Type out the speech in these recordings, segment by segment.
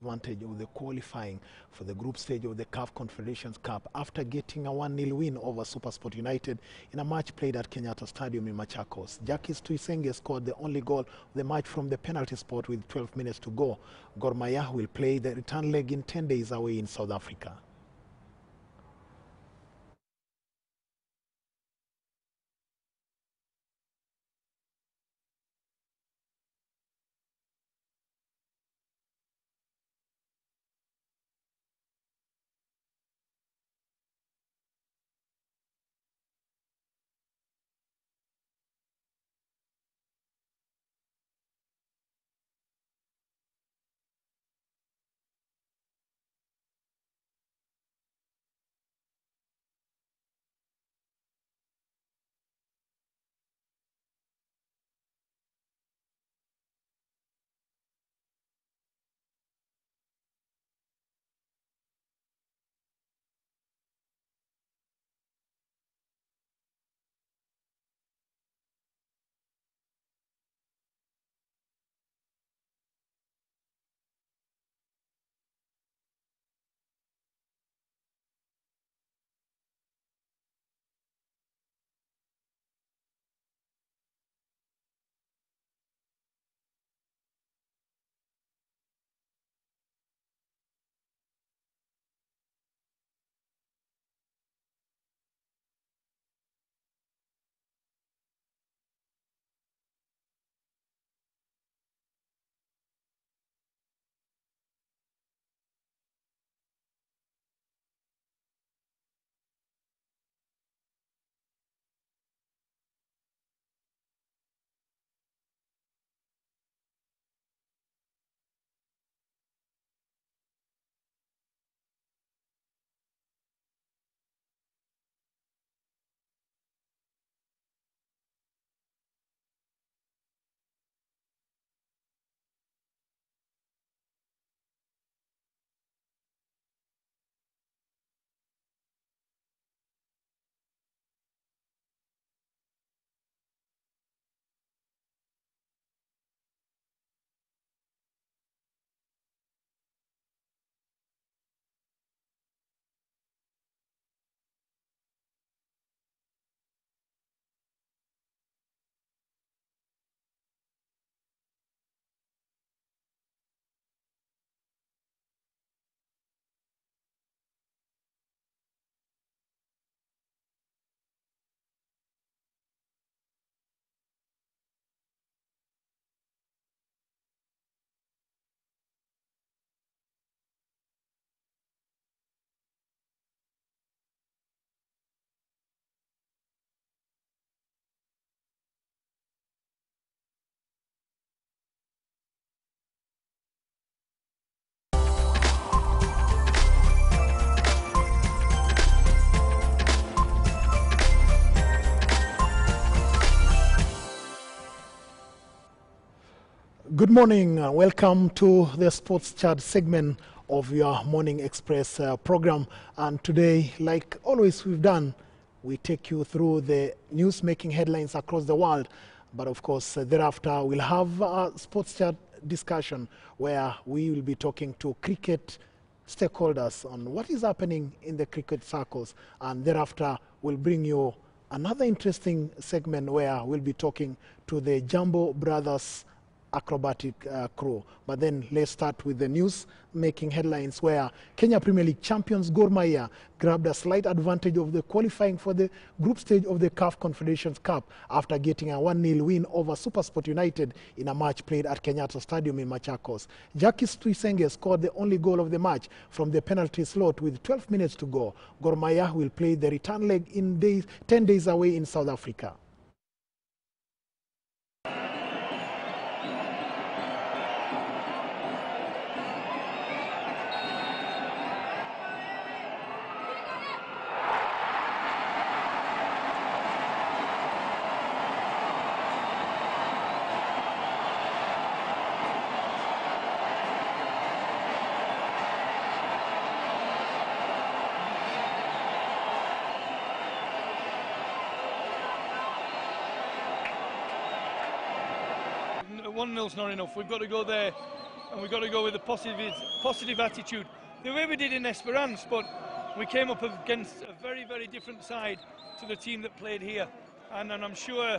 advantage of the qualifying for the group stage of the CAF Confederations Cup after getting a 1-0 win over SuperSport United in a match played at Kenyatta Stadium in Machakos. Jackie Tuisenge scored the only goal of the match from the penalty spot with 12 minutes to go. Gor Mahia will play the return leg in 10 days away in South Africa. Good morning. Welcome to the Sports Chat segment of your Morning Express program. And today, like always we've done, we take you through the news making headlines across the world. But of course, thereafter, we'll have a Sports Chat discussion where we will be talking to cricket stakeholders on what is happening in the cricket circles. And thereafter, we'll bring you another interesting segment where we'll be talking to the Jumbo Brothers acrobatic crew. But then let's start with the news making headlines where Kenya Premier League champions Gor Mahia grabbed a slight advantage of the qualifying for the group stage of the CAF Confederations Cup after getting a 1-0 win over SuperSport United in a match played at Kenyatta Stadium in Machakos. Jackie Tuisenge scored the only goal of the match from the penalty slot with 12 minutes to go. Gor Mahia will play the return leg in 10 days away in South Africa. One nil's not enough. We've got to go there and we've got to go with a positive attitude. The way we did in Esperance, but we came up against a very, very different side to the team that played here. And I'm sure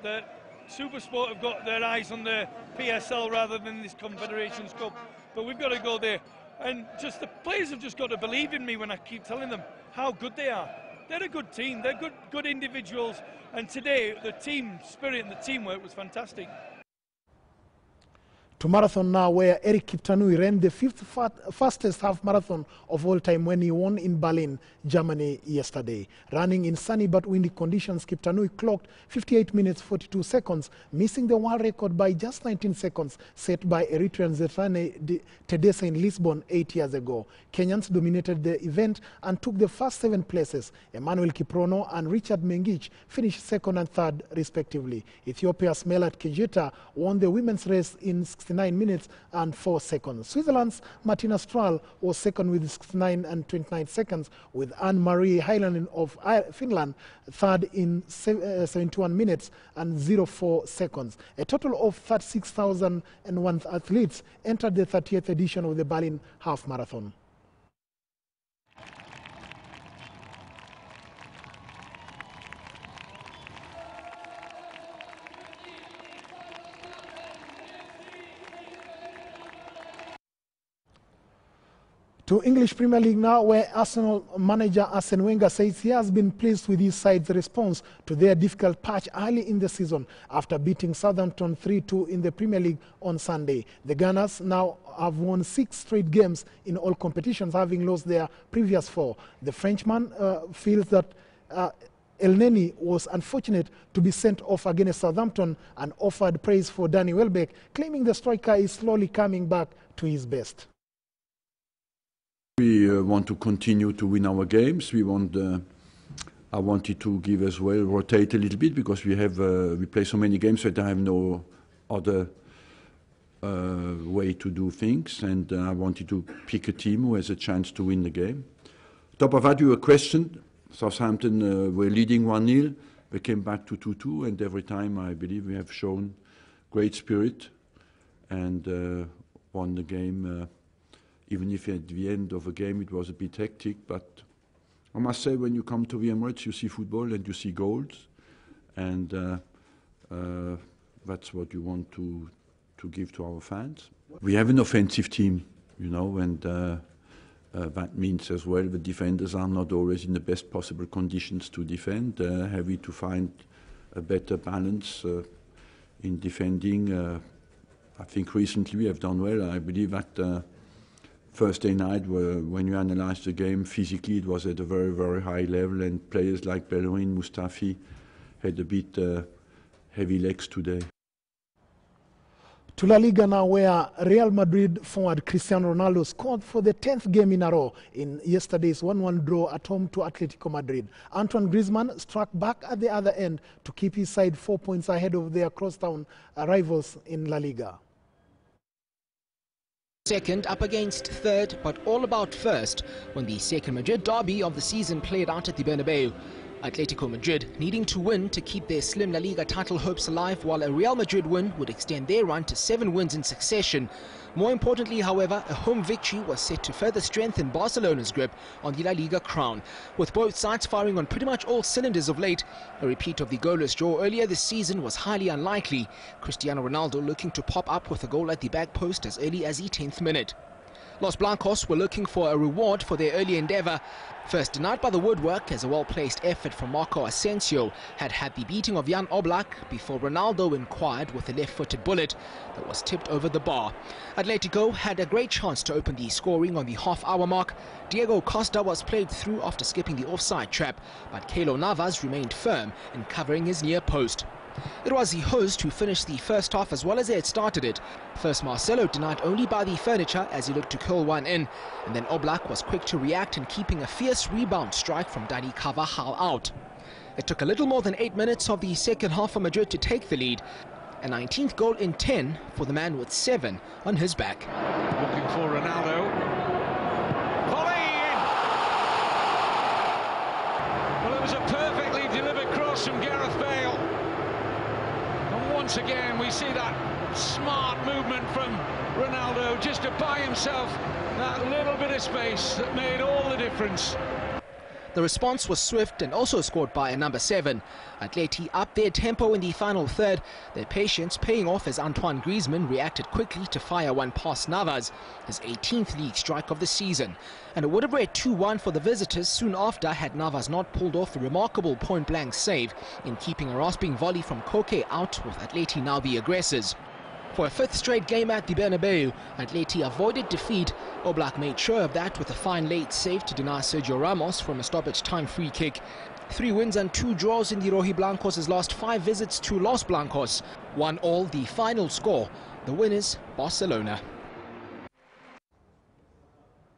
that SuperSport have got their eyes on the PSL rather than this Confederations Cup. But we've got to go there. And just the players have just got to believe in me when I keep telling them how good they are. They're a good team, they're good individuals. And today, the team spirit and the teamwork was fantastic. To marathon now, where Eric Kiptanui ran the fastest half marathon of all time when he won in Berlin, Germany yesterday. Running in sunny but windy conditions, Kiptanui clocked 58 minutes 42 seconds, missing the world record by just 19 seconds set by Eritrean Zethane Tedesa in Lisbon 8 years ago. Kenyans dominated the event and took the first 7 places. Emmanuel Kiprono and Richard Mengich finished second and third respectively. Ethiopia's Melat Kejeta won the women's race in 69 minutes and 4 seconds. Switzerland's Martina Strahl was second with 69 and 29 seconds, with Anne-Marie Heilanen of Finland third in 71 minutes and 04 seconds. A total of 36,001 athletes entered the 30th edition of the Berlin Half Marathon. To English Premier League now, where Arsenal manager Arsene Wenger says he has been pleased with his side's response to their difficult patch early in the season after beating Southampton 3-2 in the Premier League on Sunday. The Gunners now have won 6 straight games in all competitions, having lost their previous 4. The Frenchman feels that El Neni was unfortunate to be sent off against Southampton and offered praise for Danny Welbeck, claiming the striker is slowly coming back to his best. We want to continue to win our games. We want. I wanted to give as well, rotate a little bit, because we play so many games that I have no other way to do things, and I wanted to pick a team who has a chance to win the game. Top of that, you were questioned. Southampton were leading 1-0. They came back to 2-2, and every time I believe we have shown great spirit and won the game. Even if at the end of a game it was a bit hectic, but I must say when you come to the Emirates you see football and you see goals, and that's what you want to give to our fans. We have an offensive team, you know, and that means as well the defenders are not always in the best possible conditions to defend. Have to find a better balance in defending. I think recently we have done well. I believe that Thursday night, when you analyse the game, physically it was at a very, very high level, and players like Bellerin, Mustafi had a bit heavy legs today. To La Liga now, where Real Madrid forward Cristiano Ronaldo scored for the 10th game in a row in yesterday's 1-1 draw at home to Atletico Madrid. Antoine Griezmann struck back at the other end to keep his side 4 points ahead of their crosstown rivals in La Liga. Second up against third, but all about first when the second Madrid derby of the season played out at the Bernabeu. Atletico Madrid needing to win to keep their slim La Liga title hopes alive, while a Real Madrid win would extend their run to 7 wins in succession. More importantly, however, a home victory was set to further strengthen Barcelona's grip on the La Liga crown. With both sides firing on pretty much all cylinders of late, a repeat of the goalless draw earlier this season was highly unlikely. Cristiano Ronaldo looking to pop up with a goal at the back post as early as the 10th minute. Los Blancos were looking for a reward for their early endeavour. First denied by the woodwork as a well-placed effort from Marco Asensio had the beating of Jan Oblak before Ronaldo inquired with a left-footed bullet that was tipped over the bar. Atletico had a great chance to open the scoring on the half-hour mark. Diego Costa was played through after skipping the offside trap, but Keylor Navas remained firm in covering his near post. It was the host who finished the first half as well as they had started it. First Marcelo denied only by the furniture as he looked to curl one in, and then Oblak was quick to react in keeping a fierce rebound strike from Dani Carvajal out. It took a little more than 8 minutes of the second half for Madrid to take the lead. A 19th goal in 10 for the man with 7 on his back. Looking for Ronaldo. Volley in! Well, it was a perfectly delivered cross from Gareth Bale. And once again we see that smart movement from Ronaldo just to buy himself that little bit of space that made all the difference. The response was swift and also scored by a number 7. Atleti upped their tempo in the final third, their patience paying off as Antoine Griezmann reacted quickly to fire one past Navas, his 18th league strike of the season. And it would have read 2-1 for the visitors soon after had Navas not pulled off a remarkable point-blank save in keeping a rasping volley from Koke out, with Atleti now the aggressors. For a 5th straight game at the Bernabeu, Atleti avoided defeat. Oblak made sure of that with a fine late save to deny Sergio Ramos from a stoppage-time free kick. 3 wins and 2 draws in the Rojiblancos' last 5 visits to Los Blancos. 1-1 the final score. The winners, Barcelona.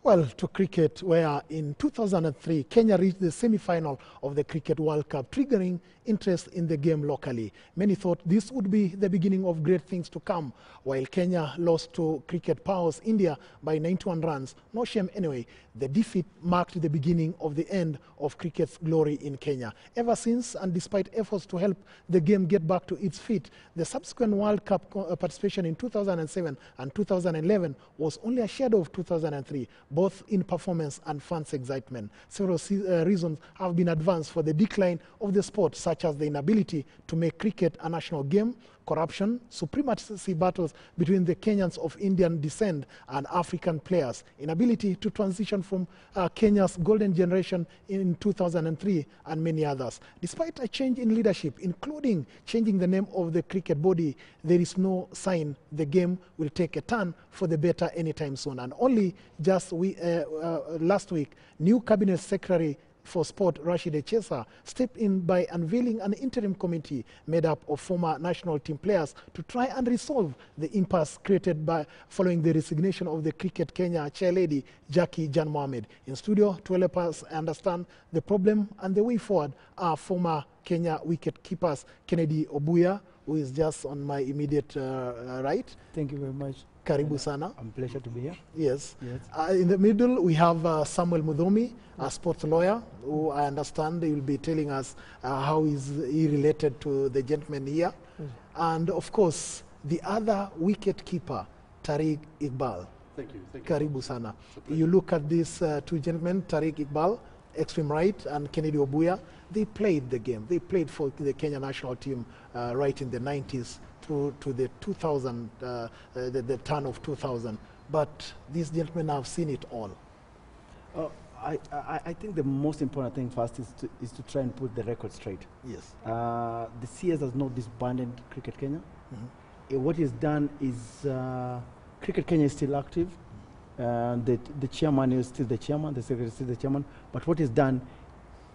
Well, to cricket, where in 2003, Kenya reached the semi-final of the Cricket World Cup, triggering interest in the game locally. Many thought this would be the beginning of great things to come. While Kenya lost to cricket powers India by 91 runs, no shame anyway, the defeat marked the beginning of the end of cricket's glory in Kenya. Ever since, and despite efforts to help the game get back to its feet, the subsequent World Cup participation in 2007 and 2011 was only a shadow of 2003, both in performance and fans' excitement. Several reasons have been advanced for the decline of the sport, such as the inability to make cricket a national game, corruption, supremacy battles between the Kenyans of Indian descent and African players, inability to transition from Kenya's golden generation in 2003, and many others. Despite a change in leadership, including changing the name of the cricket body, there is no sign the game will take a turn for the better anytime soon. And only just last week, new Cabinet Secretary for Sport, Rashid Echesa, stepped in by unveiling an interim committee made up of former national team players to try and resolve the impasse created following the resignation of the Cricket Kenya chairlady, Jackie Jan Mohamed. In studio to help us understand the problem and the way forward are former Kenya wicket keepers Kennedy Obuya, who is just on my immediate right. Thank you very much. Karibu sana. I'm pleasure to be here. Yes. Yes. In the middle, we have Samuel Mudhomi, a sports lawyer, who I understand he will be telling us how is he related to the gentleman here. And of course, the other wicket keeper, Tariq Iqbal. Thank you. Thank you. Karibu sana. You look at these 2 gentlemen, Tariq Iqbal, extreme right, and Kennedy Obuya. They played the game. They played for the Kenya national team right in the 90s to the 2000, the turn of 2000. But these gentlemen have seen it all. I think the most important thing first is to try and put the record straight. Yes. The CS has not disbanded Cricket Kenya. What is done is Cricket Kenya is still active. The chairman is still the chairman, the secretary is still the chairman. But what is done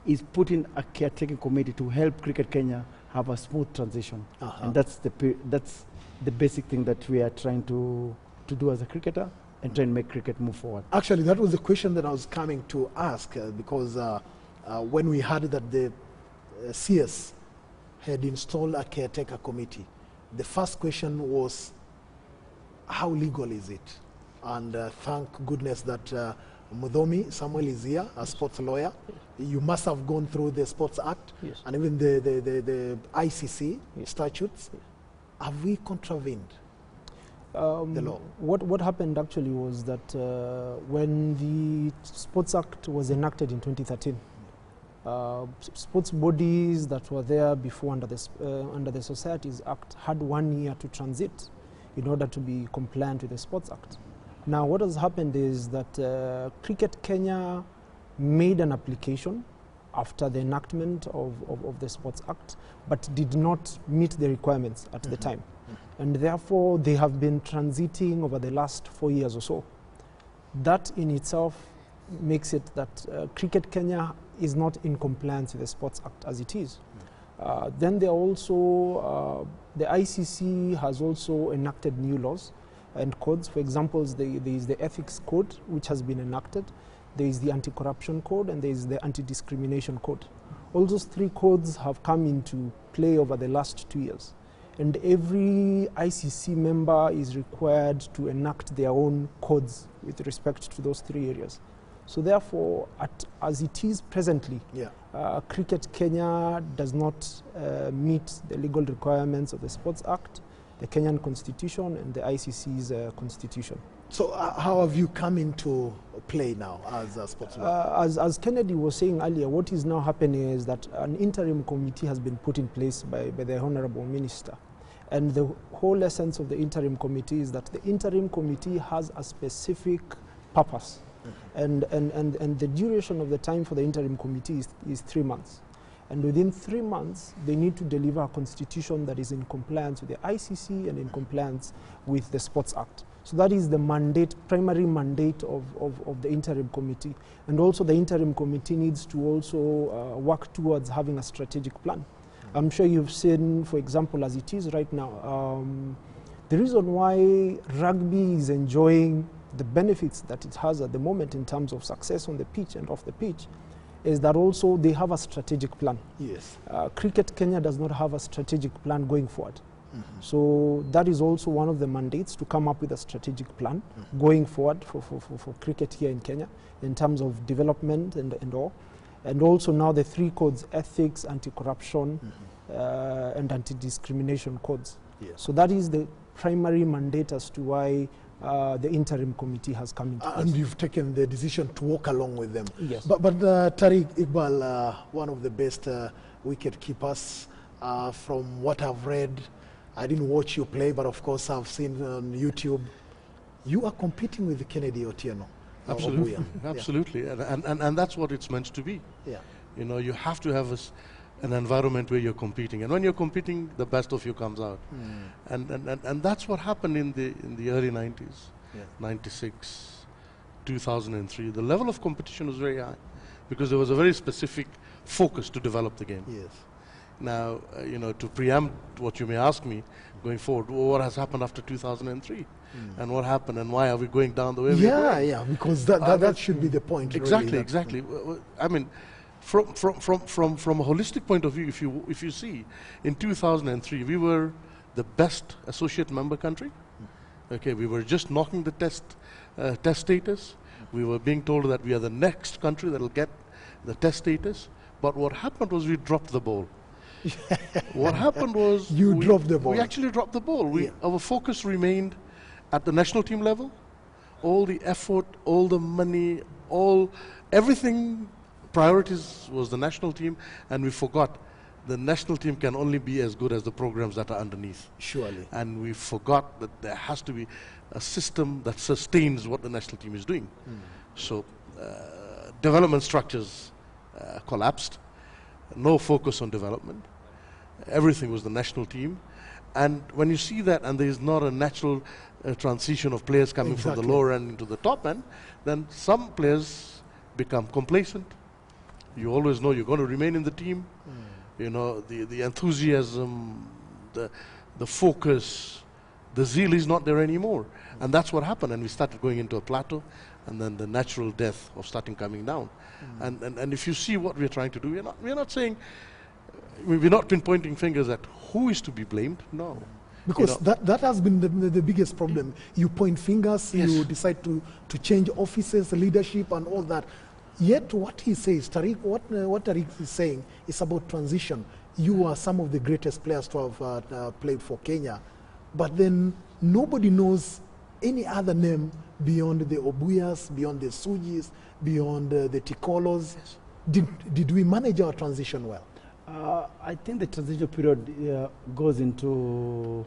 is putting a caretaking committee to help Cricket Kenya have a smooth transition. And that's the basic thing that we are trying to do as a cricketer and try and make cricket move forward. Actually, that was the question that I was coming to ask because when we heard that the CS had installed a caretaker committee, the first question was, how legal is it? And thank goodness that Mudhomi, Samuel is here, a sports lawyer. You must have gone through the Sports Act and even the ICC statutes. Have we contravened the law? What happened actually was that when the Sports Act was enacted in 2013, sports bodies that were there before under the Societies Act had 1 year to transit in order to be compliant with the Sports Act. Now, what has happened is that Cricket Kenya made an application after the enactment of the Sports Act, but did not meet the requirements at the time. And therefore, they have been transiting over the last 4 years or so. That in itself makes it that Cricket Kenya is not in compliance with the Sports Act as it is. Then there also, the ICC has also enacted new laws and codes. For example, there is the Ethics Code, which has been enacted. There is the Anti-Corruption Code, and there is the Anti-Discrimination Code. All those 3 codes have come into play over the last 2 years. And every ICC member is required to enact their own codes with respect to those 3 areas. So therefore, as it is presently, Cricket Kenya does not meet the legal requirements of the Sports Act, the Kenyan Constitution and the ICC's Constitution. So how have you come into play now as a sportsman? As Kennedy was saying earlier, what is now happening is that an interim committee has been put in place by the Honorable Minister. And the whole essence of the interim committee is that the interim committee has a specific purpose. And the duration of the time for the interim committee is 3 months. And within 3 months, they need to deliver a constitution that is in compliance with the ICC and in compliance with the Sports Act. So that is the mandate, primary mandate of the interim committee. And also the interim committee needs to also work towards having a strategic plan. I'm sure you've seen, for example, as it is right now, the reason why rugby is enjoying the benefits that it has at the moment in terms of success on the pitch and off the pitch is that also they have a strategic plan. Yes. Cricket Kenya does not have a strategic plan going forward. So that is also one of the mandates, to come up with a strategic plan going forward for cricket here in Kenya in terms of development and all. And also now the 3 codes: ethics, anti-corruption, and anti-discrimination codes. Yes. So that is the primary mandate as to why the interim committee has come into place. And you've taken the decision to walk along with them. Yes. But Tariq Iqbal, one of the best wicket keepers, from what I've read, I didn't watch you play, but of course I've seen on YouTube, you are competing with Kennedy Otieno. Absolutely, Obuya. absolutely, and that's what it's meant to be. Yeah. You know, you have to have an environment where you're competing, and when you're competing, the best of you comes out. And that's what happened in the early 90s, 96, 2003. The level of competition was very high because there was a very specific focus to develop the game. Yes. Now, you know, to preempt what you may ask me going forward, what has happened after 2003? And what happened, and why are we going down the way we're going? Yeah, because that should be the point. Exactly, really, exactly. I mean, from a holistic point of view, if you see, in 2003 we were the best associate member country. Okay, we were just knocking the test status. We were being told that we are the next country that will get the test status. But what happened was we dropped the ball. What happened was we dropped the ball. We actually dropped the ball. Our focus remained at the national team level. All the effort, all the money, everything, priorities was the national team, and we forgot the national team can only be as good as the programs that are underneath. Surely. And we forgot that there has to be a system that sustains what the national team is doing. So development structures collapsed. No focus on development. Everything was the national team. And when you see that, and there is not a natural transition of players coming from the lower end into the top end, then some players become complacent. You always know you're going to remain in the team. You know, the enthusiasm, the focus, the zeal is not there anymore. And that's what happened. And we started going into a plateau, and then the natural death of starting coming down. And if you see what we're trying to do, we're not saying, we're not pinpointing fingers at who is to be blamed. No. Because that has been the biggest problem. You point fingers, you decide to change offices, leadership, and all that. Yet what he says, Tariq, what Tariq is saying is about transition. You are some of the greatest players to have played for Kenya, but then nobody knows any other name beyond the Obuyas, beyond the Sujis, beyond the Tikolos. Did we manage our transition well? I think the transition period goes into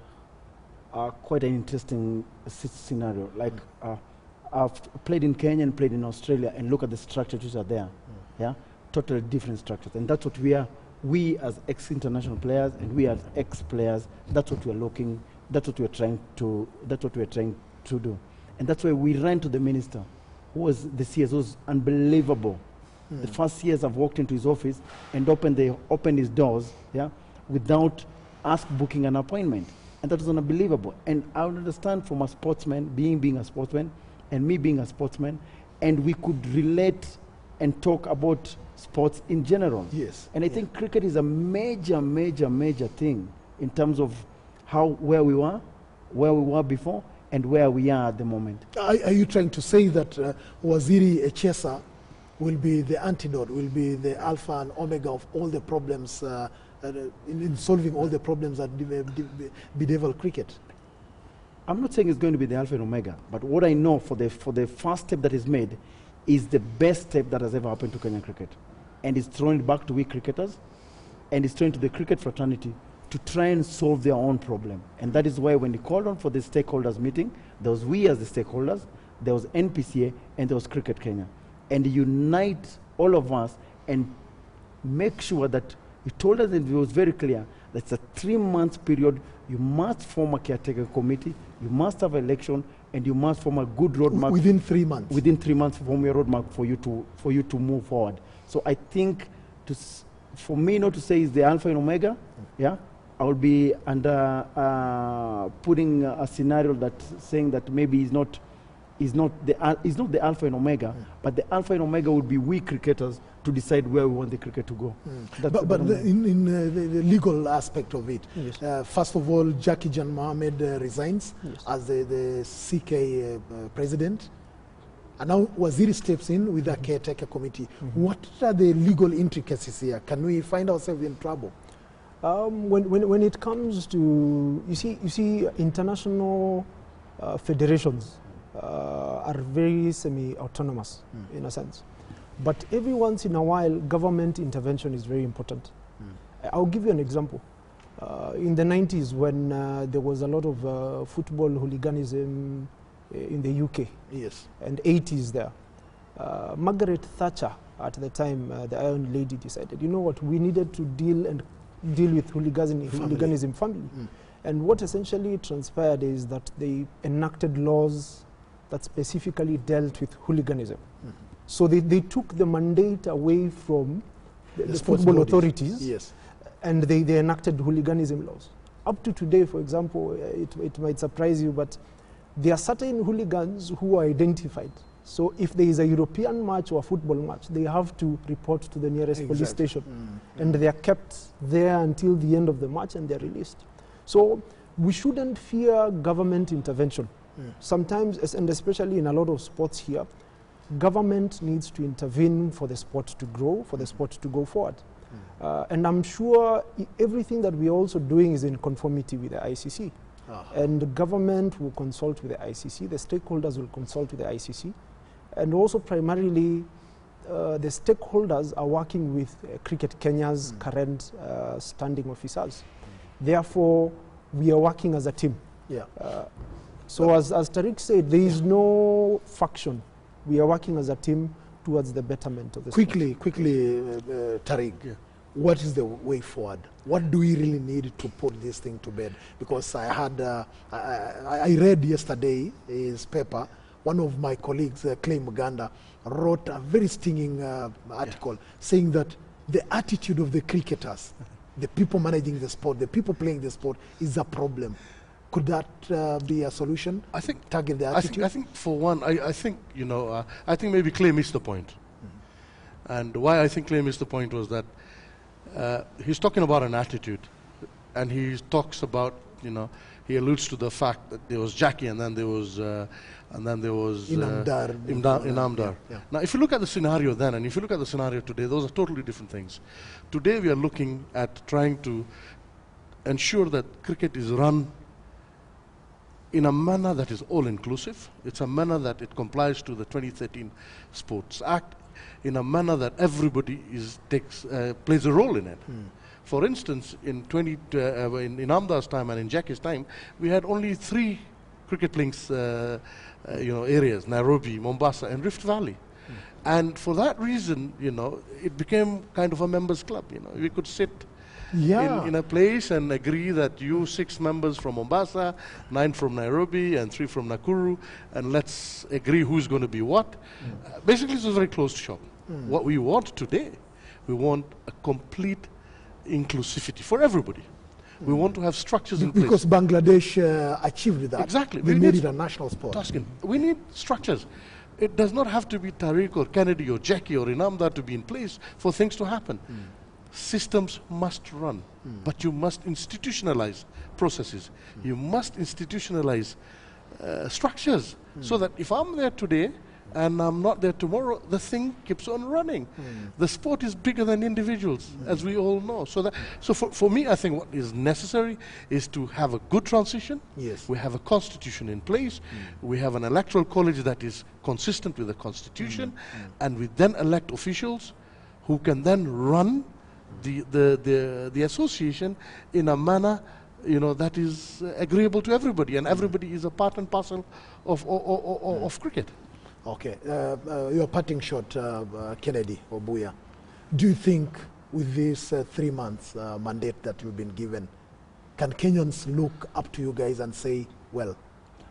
quite an interesting scenario. Like I've played in Kenya and played in Australia, and look at the structures which are there. Yeah, totally different structures, and that's what we are. We as ex-international players and we as ex-players, that's what we are looking. That's what we are trying to. That's what we are trying to do, and that's why we ran to the minister, who was the CS, who was unbelievable. The first years I've walked into his office and opened his doors, without us booking an appointment. And that was unbelievable. And I would understand from a sportsman, being a sportsman, and me being a sportsman, and we could relate and talk about sports in general. Yes. And I think cricket is a major, major, major thing in terms of where we were before, and where we are at the moment. Are you trying to say that Waziri Echesa will be the antidote, will be the alpha and omega of all the problems in solving all the problems that bedevil cricket? I'm not saying it's going to be the alpha and omega, but what I know for the first step that is made is the best step that has ever happened to Kenyan cricket. And it's thrown it back to we cricketers, and it's thrown to the cricket fraternity to try and solve their own problem. And that is why when they called on for the stakeholders meeting, there was we as the stakeholders, there was NPCA, and there was Cricket Kenya. And unite all of us and make sure that he told us, and it was very clear, that it's a 3-month period. You must form a caretaker committee, you must have an election, and you must form a good roadmap. Within 3 months? Within 3 months, form a roadmap for you to move forward. So I think, for me not to say it's the alpha and omega, yeah, I will be under putting a scenario that saying that maybe is not the alpha and omega, but the alpha and omega would be we cricketers to decide where we want the cricket to go. But in the legal aspect of it, Yes. first of all, Jackie Jan Mohammed resigns Yes. as the CK president, and now Waziri steps in with a caretaker committee. What are the legal intricacies here? Can we find ourselves in trouble? When it comes to, you see international federations are very semi-autonomous in a sense. But every once in a while, government intervention is very important. I'll give you an example. In the 90s, when there was a lot of football hooliganism in the UK, Yes. and 80s there, Margaret Thatcher, at the time, the Iron Lady, decided, you know what, we needed to deal with hooliganism family. And what essentially transpired is that they enacted laws that specifically dealt with hooliganism. So they took the mandate away from the sports football bodies. authorities, Yes. and they enacted hooliganism laws. Up to today, for example, it might surprise you, but there are certain hooligans who are identified. So if there is a European match or a football match, they have to report to the nearest police station. And they are kept there until the end of the match, and they're released. So we shouldn't fear government intervention. Sometimes, and especially in a lot of sports here, government needs to intervene for the sport to grow, for the sport to go forward. And I'm sure everything that we're also doing is in conformity with the ICC. And the government will consult with the ICC, the stakeholders will consult with the ICC, and also primarily the stakeholders are working with Cricket Kenya's current standing officers. Therefore, we are working as a team. Yeah. So as Tariq said, there is no faction. We are working as a team towards the betterment of the sport. Quickly, Tariq, what is the way forward? What do we really need to put this thing to bed? Because I had, I read yesterday his paper. One of my colleagues, Clay Muganda, wrote a very stinging article saying that the attitude of the cricketers, the people managing the sport, the people playing the sport, is a problem. Could that be a solution? I think target the attitude. I think for one, I think I think maybe Clay missed the point. And why I think Clay missed the point was that he's talking about an attitude, and he talks about he alludes to the fact that there was Jackie and then there was Inamdar. Yeah. Now, if you look at the scenario then and if you look at the scenario today, those are totally different things. Today we are looking at trying to ensure that cricket is run in a manner that is all-inclusive. It's a manner that it complies to the 2013 Sports Act, in a manner that everybody plays a role in it. For instance, in Amdar's time and in Jackie's time, we had only 3 cricket playing areas: Nairobi, Mombasa, and Rift Valley. And for that reason, it became kind of a members' club. We could sit in a place and agree that you 6 members from Mombasa, 9 from Nairobi, and 3 from Nakuru, and let's agree who's going to be what. Basically, it's a very closed shop. What we want today, we want a complete inclusivity for everybody. We want to have structures in place. Because Bangladesh achieved that. Exactly. They made it a national sport. Tuscan. We need structures. It does not have to be Tariq or Kennedy or Jackie or Inamdar to be in place for things to happen. Systems must run, but you must institutionalize processes. You must institutionalize structures so that if I'm there today and I'm not there tomorrow, the thing keeps on running. The sport is bigger than individuals, as we all know. So for me, I think what is necessary is to have a good transition. Yes. We have a constitution in place. We have an electoral college that is consistent with the constitution, and we then elect officials who can then run the association in a manner, you know, that is agreeable to everybody, and everybody is a part and parcel of cricket. Okay, your parting shot, Kennedy Obuya. Do you think with this 3 months mandate that you've been given, can Kenyans look up to you guys and say, well,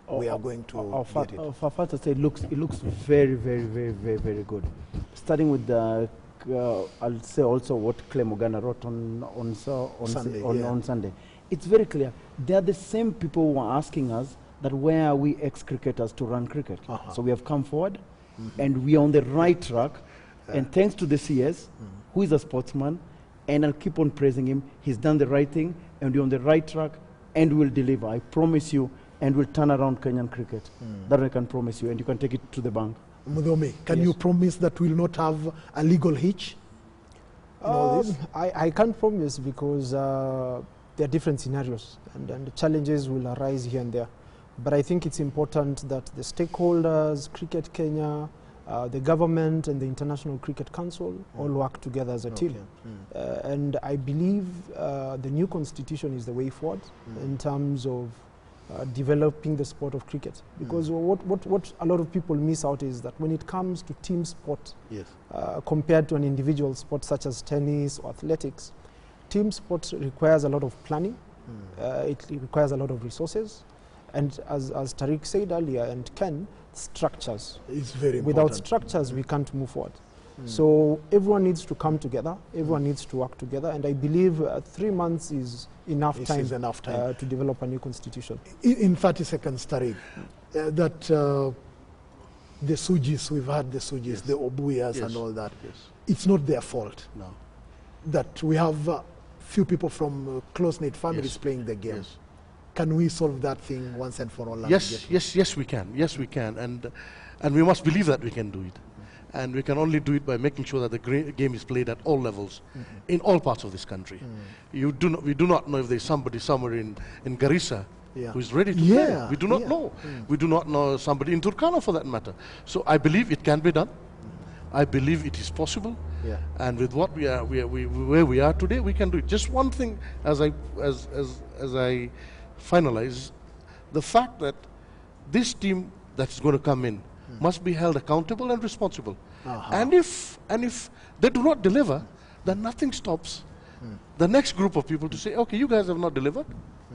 we are going to get it? For far to say, it looks very, very, very, very, very good. Starting with the, I'll say also what Clay Mogana wrote on Sunday. It's very clear. They are the same people who are asking us that where are we ex-cricketers to run cricket. So we have come forward, and we are on the right track. And thanks to the CS, who is a sportsman, and I'll keep on praising him. He's done the right thing, and we're on the right track, and we'll deliver. I promise you, and we'll turn around Kenyan cricket. That I can promise you, and you can take it to the bank. Mudomi, can you promise that we'll not have a legal hitch in all this? I can't promise, because there are different scenarios, and the challenges will arise here and there. But I think it's important that the stakeholders, Cricket Kenya, the government and the International Cricket Council all work together as a team. And I believe the new constitution is the way forward in terms of developing the sport of cricket. Because what a lot of people miss out is that when it comes to team sport, compared to an individual sport such as tennis or athletics, team sport requires a lot of planning, it requires a lot of resources, and as Tariq said earlier, and Ken, structures. It's very important. Without structures, we can't move forward. So everyone needs to come together, everyone needs to work together, and I believe 3 months is enough time to develop a new constitution. In 30 seconds, Tariq, that the Sujis, we've had the Sujis, the Obuyas and all that, it's not their fault. No. That we have few people from close-knit families playing the game. Can we solve that thing once and for all? Yes, we can. Yes, we can. And we must believe that we can do it. And we can only do it by making sure that the game is played at all levels, in all parts of this country. We do not know if there's somebody somewhere in Garissa who is ready to play. We do not know. We do not know somebody in Turkana, for that matter. So I believe it can be done. I believe it is possible. And with what where we are today, we can do it. Just one thing, as I finalize, the fact that this team that's going to come in must be held accountable and responsible. And if they do not deliver, then nothing stops the next group of people to say, okay, you guys have not delivered,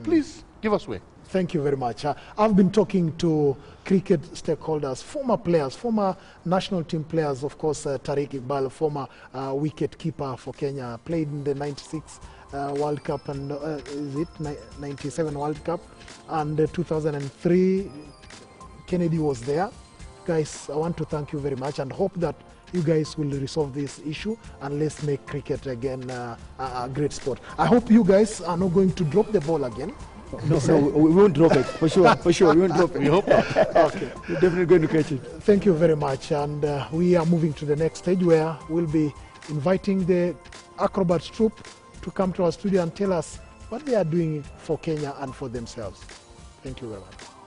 please give us way. Thank you very much. I've been talking to cricket stakeholders, former players, former national team players, of course, Tariq Iqbal, former wicket keeper for Kenya, played in the 96 World Cup and is it 97 World Cup, and 2003 Kennedy was there. Guys, I want to thank you very much and hope that you guys will resolve this issue and let's make cricket again a great sport. I hope you guys are not going to drop the ball again. No, we won't drop it, for sure, we won't drop it. We hope not. Okay. We're definitely going to catch it. Thank you very much, and we are moving to the next stage where we'll be inviting the Acrobats troupe to come to our studio and tell us what they are doing for Kenya and for themselves. Thank you very much.